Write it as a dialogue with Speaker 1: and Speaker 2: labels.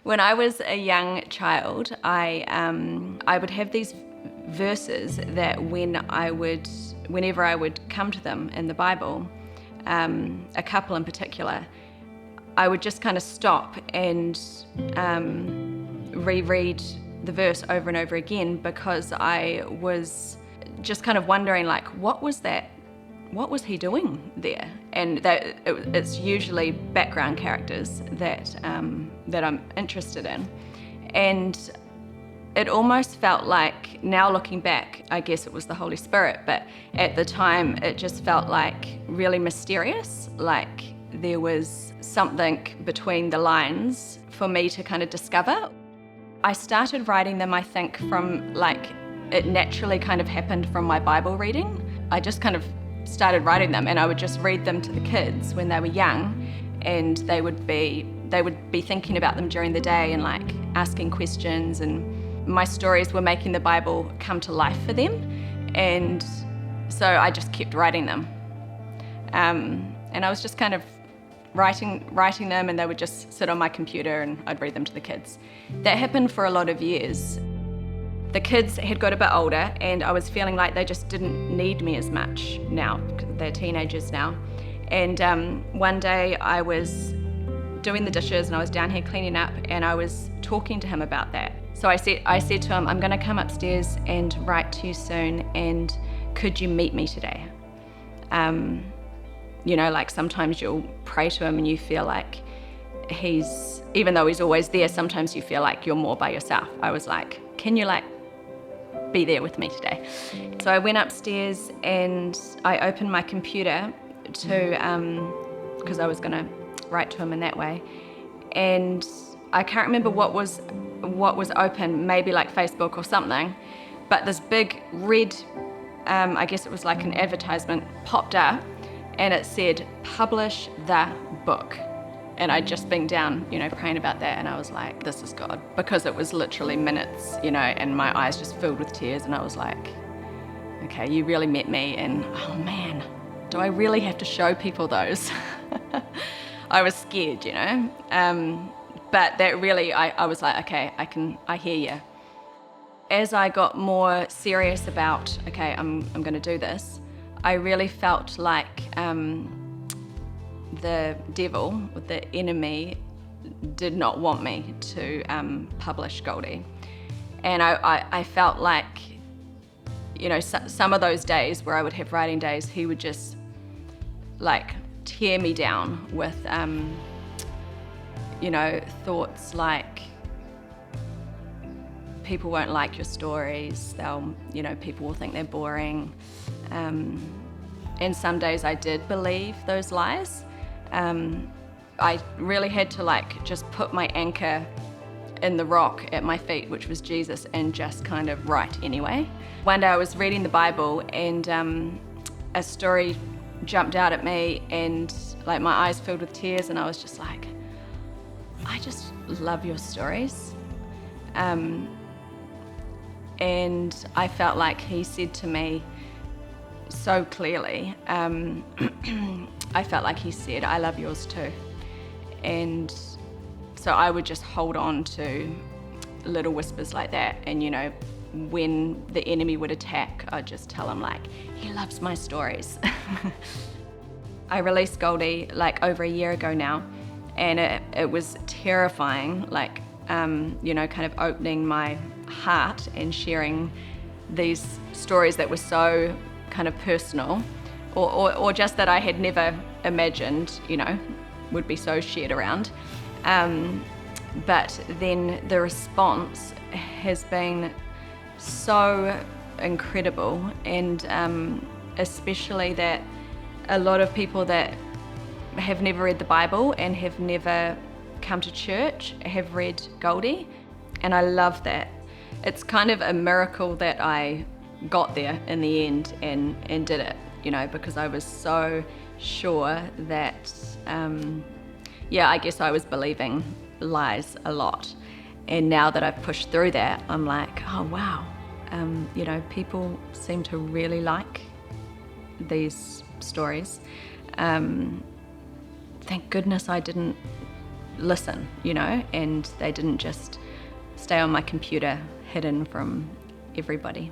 Speaker 1: When I was a young child, I would have these verses that whenever I would come to them in the Bible, a couple in particular, I would just kind of stop and reread the verse over and over again, because I was just kind of wondering, like, what was that? What was he doing there? And it's usually background characters that I'm interested in. And it almost felt like, now looking back, I guess it was the Holy Spirit, but at the time it just felt like really mysterious, like there was something between the lines for me to kind of discover. I started writing them, I think, from like, it naturally kind of happened from my Bible reading. I just kind of started writing them, and I would just read them to the kids when they were young, and they would be thinking about them during the day and like asking questions, and my stories were making the Bible come to life for them. And so I just kept writing them, and I was just kind of writing them, and they would just sit on my computer and I'd read them to the kids. That happened for a lot of years. The kids had got a bit older, and I was feeling like they just didn't need me as much now, because they're teenagers now. And one day I was doing the dishes and I was down here cleaning up, and I was talking to him about that. So I said to him, I'm going to come upstairs and write to you soon, and could you meet me today? Like sometimes you'll pray to him and you feel like even though he's always there, sometimes you feel like you're more by yourself. I was like, can you be there with me today? So I went upstairs and I opened my computer because I was going to write to him in that way. And I can't remember what was open, maybe like Facebook or something, but this big red, I guess it was like an advertisement, popped up, and it said, publish the book. And I'd just been down, praying about that, and I was like, this is God. Because it was literally minutes, and my eyes just filled with tears, and I was like, okay, you really met me, and oh man, do I really have to show people those? I was scared, but that really, I was like, okay, I hear you. As I got more serious about, okay, I'm going to do this, I really felt like the devil, the enemy, did not want me to publish Goldie. And I felt like, some of those days where I would have writing days, he would just like tear me down with, thoughts like, people won't like your stories, people will think they're boring. And some days I did believe those lies. I really had to just put my anchor in the rock at my feet, which was Jesus, and just kind of write anyway. One day I was reading the Bible, and a story jumped out at me, and my eyes filled with tears, and I was just like, I just love your stories. And I felt like he said to me so clearly, I felt like he said, I love yours too. And so I would just hold on to little whispers like that, and when the enemy would attack, I'd just tell him he loves my stories. I released Goldie over a year ago now, and it was terrifying, kind of opening my heart and sharing these stories that were so kind of personal, or just that I had never imagined, would be so shared around. But then the response has been so incredible, and especially that a lot of people that have never read the Bible and have never come to church have read Goldie, and I love that. It's kind of a miracle that I got there in the end and did it, because I was so sure that, I guess I was believing lies a lot. And now that I've pushed through that, I'm like, oh wow, people seem to really like these stories. Thank goodness I didn't listen, you know, and they didn't just stay on my computer hidden from everybody.